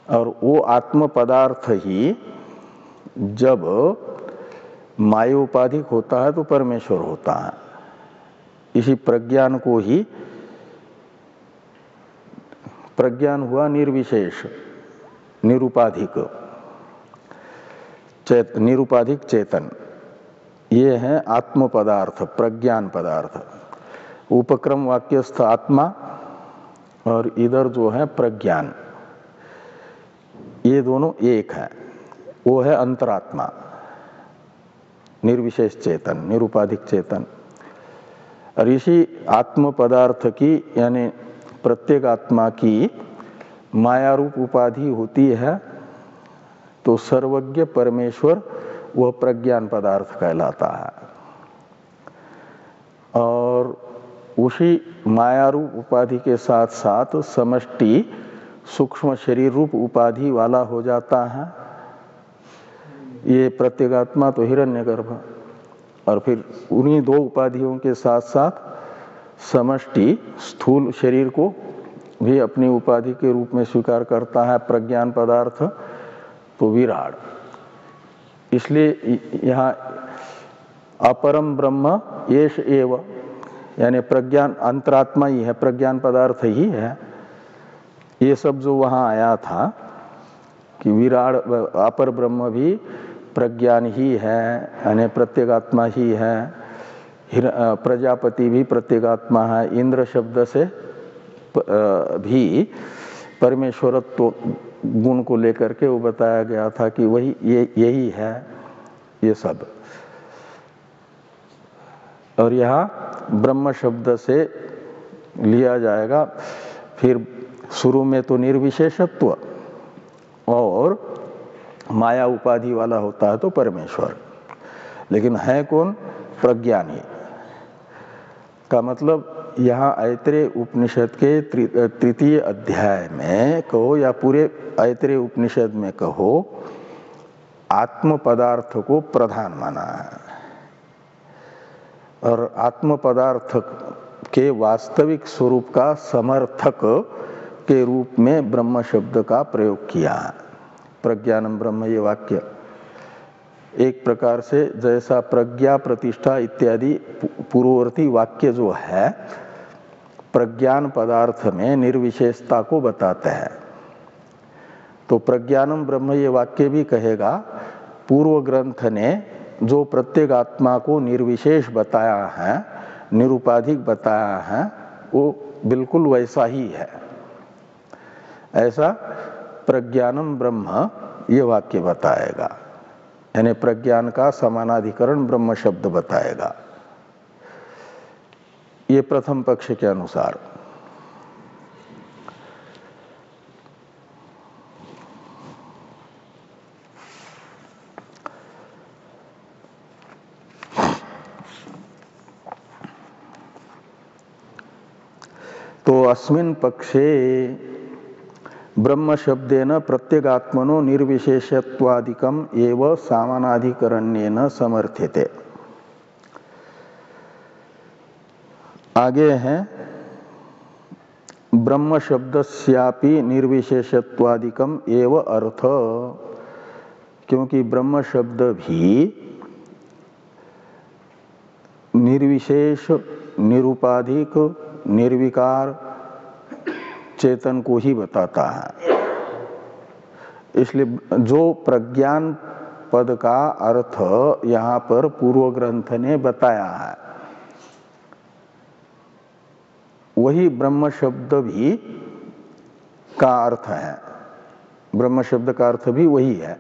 और वो आत्म पदार्थ ही जब मायोपाधिक होता है तो परमेश्वर होता है। इसी प्रज्ञान को ही, प्रज्ञान हुआ निर्विशेष, निरुपाधिक निरुपाधिक चेतन, ये है आत्म पदार्थ, प्रज्ञान पदार्थ। उपक्रम वाक्यस्थ आत्मा और इधर जो है प्रज्ञान, ये दोनों एक है। वो है अंतरात्मा, निर्विशेष चेतन, निरुपाधिक चेतन। और इसी आत्म पदार्थ की, यानी प्रत्येक आत्मा की माया रूप उपाधि होती है, तो सर्वज्ञ परमेश्वर वह प्रज्ञान पदार्थ कहलाता है। और उसी माया रूप उपाधि के साथ साथ समष्टि सूक्ष्म शरीर रूप उपाधि वाला हो जाता है। ये प्रत्येगात्मा तो हिरण्यगर्भ, और फिर उन्हीं दो उपाधियों के साथ साथ समष्टि स्थूल शरीर को भी अपनी उपाधि के रूप में स्वीकार करता है प्रज्ञान पदार्थ, तो विराट। इसलिए यहाँ अपरम ब्रह्म येष एव, यानी प्रज्ञान अंतरात्मा ही है, प्रज्ञान पदार्थ ही है। ये सब जो वहाँ आया था कि विराट अपर ब्रह्म भी प्रज्ञान ही है, यानी प्रत्येगात्मा ही है। प्रजापति भी प्रत्येगात्मा है। इंद्र शब्द से भी परमेश्वरत्व गुण को लेकर के वो बताया गया था कि वही यही है ये सब। और यहाँ ब्रह्म शब्द से लिया जाएगा, फिर शुरू में तो निर्विशेषत्व और माया उपाधि वाला होता है तो परमेश्वर, लेकिन है कौन? प्रज्ञानी। का मतलब यहाँ ऐतरेय उपनिषद के तृतीय अध्याय में कहो या पूरे ऐतरेय उपनिषद में कहो, आत्म पदार्थ को प्रधान माना है। और आत्म पदार्थ के वास्तविक स्वरूप का समर्थक के रूप में ब्रह्म शब्द का प्रयोग किया है। प्रज्ञानम ब्रह्म, ये वाक्य एक प्रकार से जैसा प्रज्ञा प्रतिष्ठा इत्यादि पूर्ववर्ती वाक्य जो है प्रज्ञान पदार्थ में निर्विशेषता को बताते हैं, तो प्रज्ञानम ब्रह्म ये वाक्य भी कहेगा पूर्व ग्रंथ ने जो प्रत्येक आत्मा को निर्विशेष बताया है, निरुपाधिक बताया है, वो बिल्कुल वैसा ही है। ऐसा प्रज्ञानम ब्रह्म ये वाक्य बताएगा, यानी प्रज्ञान का समानाधिकरण ब्रह्म शब्द बताएगा। ये प्रथम पक्ष के अनुसार। तो अस्मिन् पक्षे ब्रह्म शब्देन प्रत्येगात्मनो निर्विशेषत्वादिकम एव सामानाधिकरण्येन समर्थ्यते। आगे हैं ब्रह्म शब्दस्यापि निर्विशेषत्वादिकम एव अर्थ, क्योंकि ब्रह्म शब्द भी निर्विशेष, निरुपाधिक, निर्विकार चेतन को ही बताता है। इसलिए जो प्रज्ञान पद का अर्थ यहाँ पर पूर्व ग्रंथ ने बताया है, वही ब्रह्म शब्द भी का अर्थ है। ब्रह्म शब्द का अर्थ भी वही है,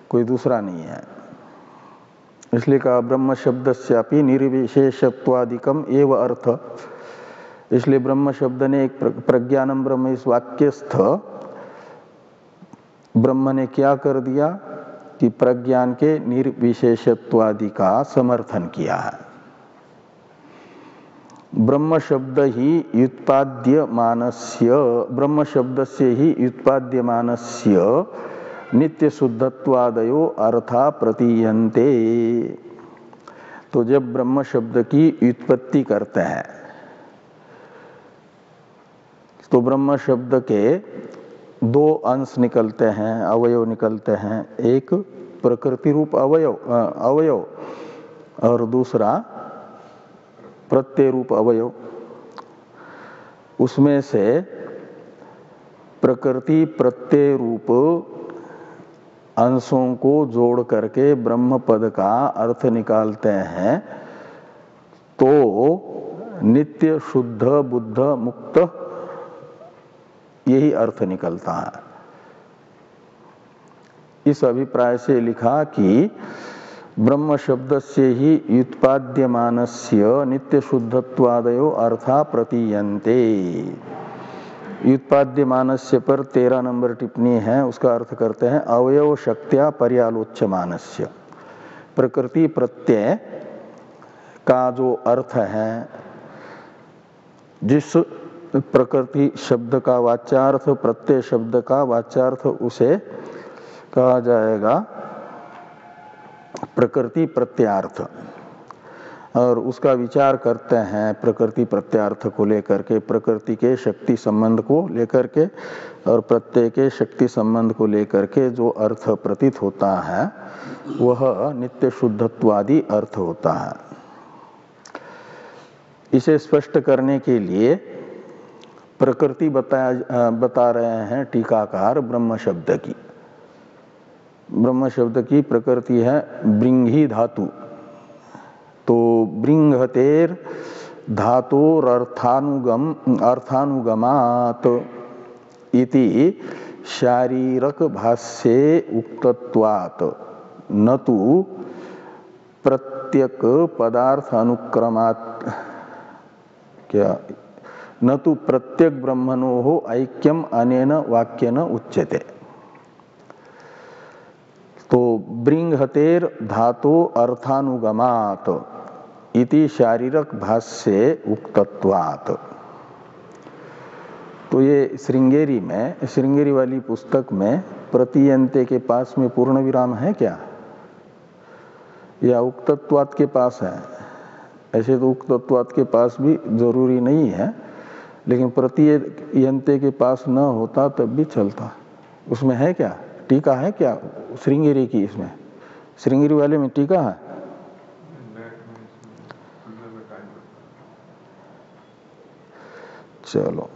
कोई दूसरा नहीं है। इसलिए कहा ब्रह्म शब्दस्यापि निर्विशेषत्वादिकम एव अर्थ। इसलिए ब्रह्म शब्द ने एक प्रज्ञानम ब्रह्म इस वाक्यस्थ ब्रह्म ने क्या कर दिया कि प्रज्ञान के निर्विशेषत्वादि का समर्थन किया है। ब्रह्म शब्द ही व्युत्पाद्यमानस्य, ब्रह्म शब्द से ही व्युत्पाद्यमानस्य नित्य शुद्धत्वादयो अर्था प्रतीयन्ते। तो जब ब्रह्म शब्द की व्युत्पत्ति करते हैं तो ब्रह्म शब्द के दो अंश निकलते हैं, अवयव निकलते हैं। एक प्रकृति रूप अवयव और दूसरा प्रत्यय रूप अवयव। उसमें से प्रकृति प्रत्यय रूप अंशों को जोड़ करके ब्रह्म पद का अर्थ निकालते हैं तो नित्य शुद्ध बुद्ध मुक्त यही अर्थ निकलता है। इस अभिप्राय से लिखा कि ब्रह्म शब्द से ही व्युत्पाद्यमानस्य नित्य शुद्धत्वादयो अर्थाः प्रतीयन्ते। व्युत्पाद्यमानस्य पर 13 नंबर टिप्पणी है, उसका अर्थ करते हैं अवयव शक्त्या पर्यालोच्यमानस्य। प्रकृति प्रत्यय का जो अर्थ है, जिस प्रकृति शब्द का वाच्यार्थ प्रत्यय शब्द का वाच्यार्थ, उसे कहा जाएगा प्रकृति प्रत्यार्थ। और उसका विचार करते हैं प्रकृति प्रत्यार्थ को लेकर के, प्रकृति के शक्ति संबंध को लेकर के और प्रत्यय के शक्ति संबंध को लेकर के जो अर्थ प्रतीत होता है वह नित्य शुद्धत्वादि अर्थ होता है। इसे स्पष्ट करने के लिए प्रकृति बता रहे हैं टीकाकार ब्रह्म शब्द की। ब्रह्म शब्द की प्रकृति है ब्रिंघी धातु। तो ब्रिंघतेर अर्थानुगमात इति शारीरक भाष्ये उक्तत्वात् न तु प्रत्यक पदार्थ अनुक्रमात्, क्या न तु प्रत्यक ब्रह्मणोः ऐक्यम अनेन वाक्येन उच्यते। तो ब्रिंघतेर धातो अर्थानुगमात इति शारीरक भाष्ये उक्तत्वात्। तो ये श्रृंगेरी में, श्रृंगेरी वाली पुस्तक में प्रतीयन्ते के पास में पूर्ण विराम है क्या, या उक्तत्वात् के पास है? ऐसे तो उक्तत्वात् के पास भी जरूरी नहीं है, लेकिन प्रतीयन्ते के पास न होता तब भी चलता। उसमें है क्या, टीका है क्या श्रृंगेरी की? इसमें श्रृंगेरी वाले में टीका है? चलो,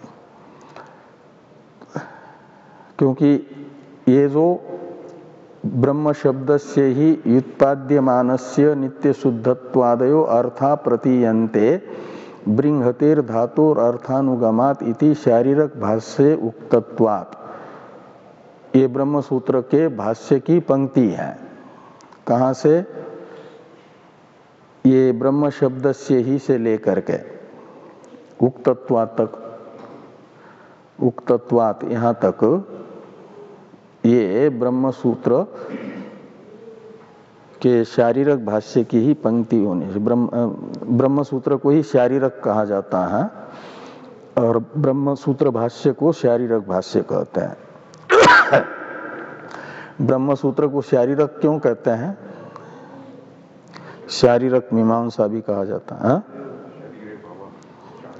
क्योंकि ये जो ब्रह्म शब्द से ही व्युत्पाद्यमानस्य नित्य शुद्धत्वादयो अर्था प्रतीयन्ते ब्रिंघतेर धातोर अर्थानुगमात इति शारीरक भाष्ये उक्तत्वात्, ये ब्रह्म सूत्र के भाष्य की पंक्ति है। कहाँ से? ये ब्रह्म शब्द से ही से लेकर के उक्तत्वात् तक, उक्तत्वात् यहाँ तक ये ब्रह्म सूत्र के शारीरक भाष्य की ही पंक्ति होने से ब्रह्म सूत्र को ही शारीरक कहा जाता है और ब्रह्म सूत्र भाष्य को शारीरक भाष्य कहते हैं। ब्रह्म सूत्र को शारीरक क्यों कहते हैं? शारीरक मीमांसा भी कहा जाता है।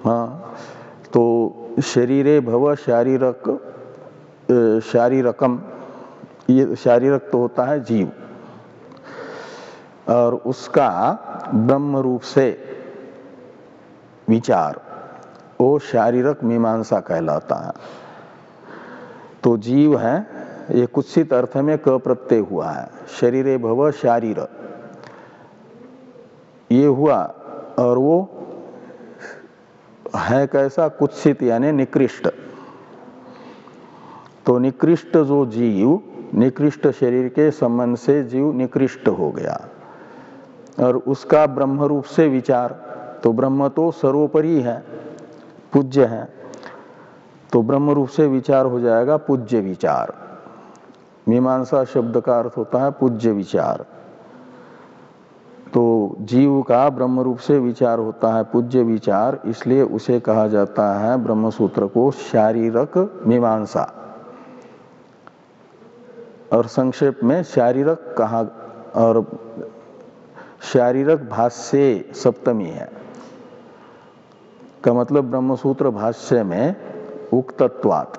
हाँ, तो शरीरे भव शारीरक, शारीरकम, ये शारीरक तो होता है जीव, और उसका ब्रह्म रूप से विचार वो शारीरक मीमांसा कहलाता है। तो जीव है, ये कुत्सित अर्थ में क प्रत्यय हुआ है, शरीरे भव शारीर ये हुआ, और वो है कैसा? कुत्सित यानी निकृष्ट। तो निकृष्ट जो जीव, निकृष्ट शरीर के संबंध से जीव निकृष्ट हो गया, और उसका ब्रह्म रूप से विचार, तो ब्रह्म तो सर्वोपरि है, पूज्य है, तो ब्रह्म रूप से विचार हो जाएगा पूज्य विचार। मीमांसा शब्द का अर्थ होता है पूज्य विचार। तो जीव का ब्रह्म रूप से विचार होता है पूज्य विचार, इसलिए उसे कहा जाता है ब्रह्म सूत्र को शारीरक मीमांसा, और संक्षेप में शारीरक कहा, और शारीरक भाष्य सप्तमी है का मतलब ब्रह्मसूत्र भाष्य में उक्तत्वात्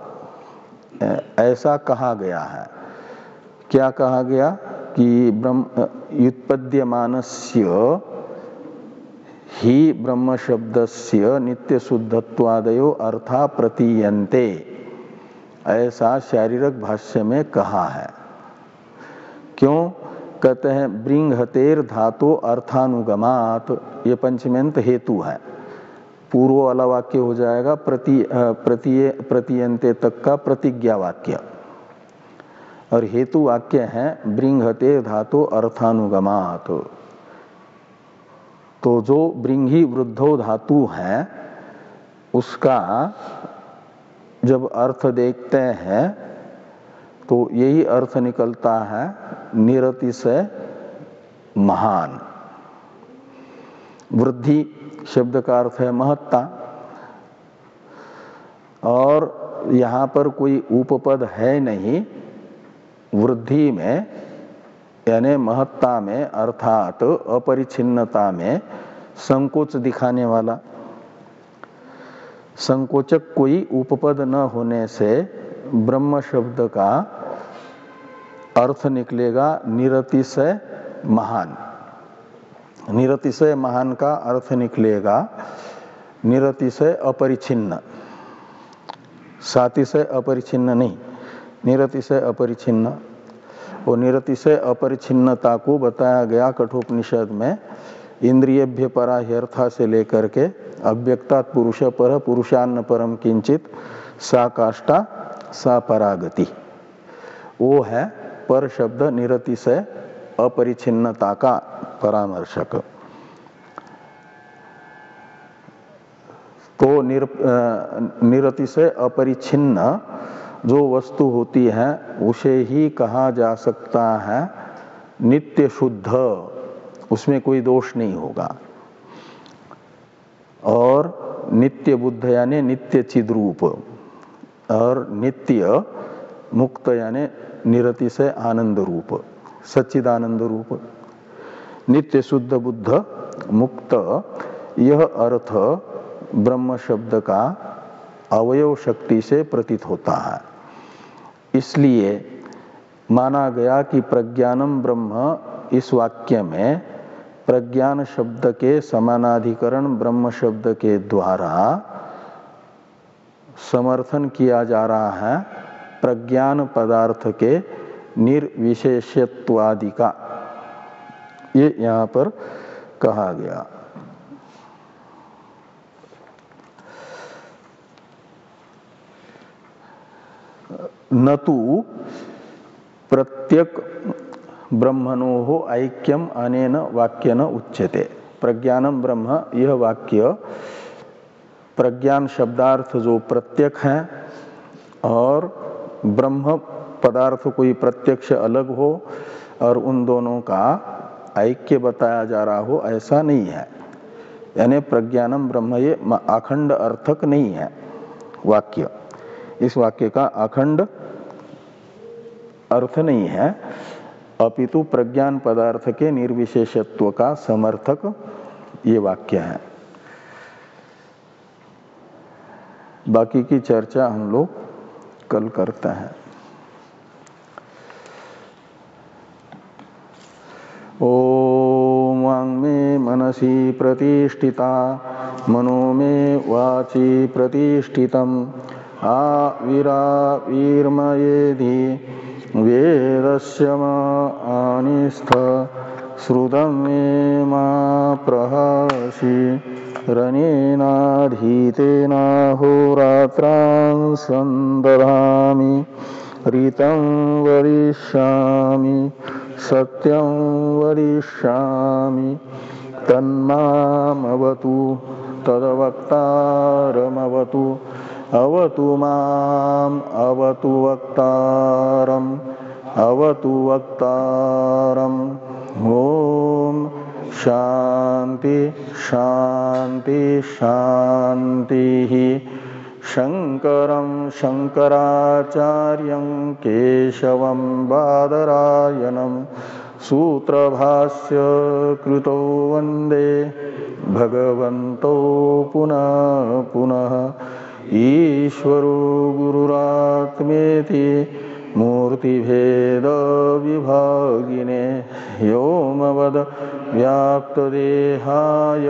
ऐसा कहा गया है। क्या कहा गया कि ब्रह्म व्युत्पद्यमानस्य ही ब्रह्म शब्दस्य नित्य शुद्धत्वादयो अर्था प्रतीयन्ते, ऐसा शारीरक भाष्य में कहा है। क्यों कहते हैं? बृंहतेर धातु अर्थानुगमात, ये पंचमेंत हेतु है। पूर्व वाला वाक्य हो जाएगा प्रतीयन्ते तक का प्रतिज्ञा वाक्य, और हेतु वाक्य है बृंहते धातु अर्थानुगमात। तो जो बृंही वृद्धो धातु है उसका जब अर्थ देखते हैं तो यही अर्थ निकलता है निरतिशय महान। वृद्धि शब्द का अर्थ है महत्ता, और यहाँ पर कोई उपपद है नहीं वृद्धि में, यानी महत्ता में अर्थात अपरिच्छिन्नता में संकोच दिखाने वाला। संकोचक कोई उपपद न होने से ब्रह्म शब्द का अर्थ निकलेगा निरतिशय महान। निरतिशय महान का अर्थ निकलेगा निरतिशय अपरिच्छिन्न, सातिशय अपरिच्छिन्न नहीं, निरतिशय अपरिच्छिन्न। और निरतिशय अपरिच्छिन्नता को बताया गया कठोपनिषद में इंद्रियभ्य परा ह्यर्था से लेकर के अव्यक्तात् पुरुष पर पुरुषान्न परम किंचित सा काष्ठा सा परागति, वो है पर शब्द निरतिशय अपरिच्छिन्नता का परामर्शक। तो निरतिशय अपरिच्छिन्न जो वस्तु होती है उसे ही कहा जा सकता है नित्य शुद्ध, उसमें कोई दोष नहीं होगा। और नित्य बुद्ध यानी नित्य चिद्रूप, और नित्य मुक्त यानी निरतिशय आनंद रूप, सच्चिदानंद रूप। नित्य शुद्ध बुद्ध मुक्त, यह अर्थ ब्रह्म शब्द का अवयव शक्ति से प्रतीत होता है। इसलिए माना गया कि प्रज्ञानम ब्रह्म इस वाक्य में प्रज्ञान शब्द के समानाधिकरण ब्रह्म शब्द के द्वारा समर्थन किया जा रहा है प्रज्ञान पदार्थ के निर्विशेषत्वादि का, ये यहाँ पर कहा गया। न तो प्रत्यक ब्रह्मणो ऐक्यम अनेन वाक्यन उच्यते। प्रज्ञानम ब्रह्म, यह वाक्य प्रज्ञान शब्दार्थ जो प्रत्यक है और ब्रह्म पदार्थ कोई प्रत्यक्ष अलग हो और उन दोनों का ऐक्य बताया जा रहा हो, ऐसा नहीं है। यानी प्रज्ञानम ब्रह्म ये अखंड अर्थक नहीं है वाक्य, इस वाक्य का अखंड अर्थ नहीं है, अपितु प्रज्ञान पदार्थ के निर्विशेषत्व का समर्थक ये वाक्य है। बाकी की चर्चा हम लोग कल करते हैं। ओम वांग में मनसी प्रतिष्ठिता मनो में वाची प्रतिष्ठितम आविरावीर्मयेधि वेदस्य आनिस्थ श्रुतं मे मा प्रहसि रनेनाधीतेनाहोरात्रान् सन्दधामि ऋतं वदिष्यामि सत्यं वदिष्यामि तन्मामवतु तद्वक्तारमवतु अवतु माम् अवतु वक्तारम् अवतु वक्तारम्। ओम शांति शांति शांति। शंकरं शंकराचार्यं केशवं बादरायणं सूत्रभाष्य कृतो वंदे भगवन्तो पुनः पुनः। ईश्वरो गुरुरात्मेति मूर्तिभेद विभागिने व्योमवद व्याप्तदेहाय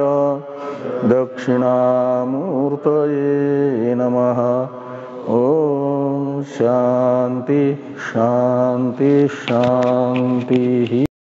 दक्षिणामूर्तये नमः। ओम शांति शांति शांति।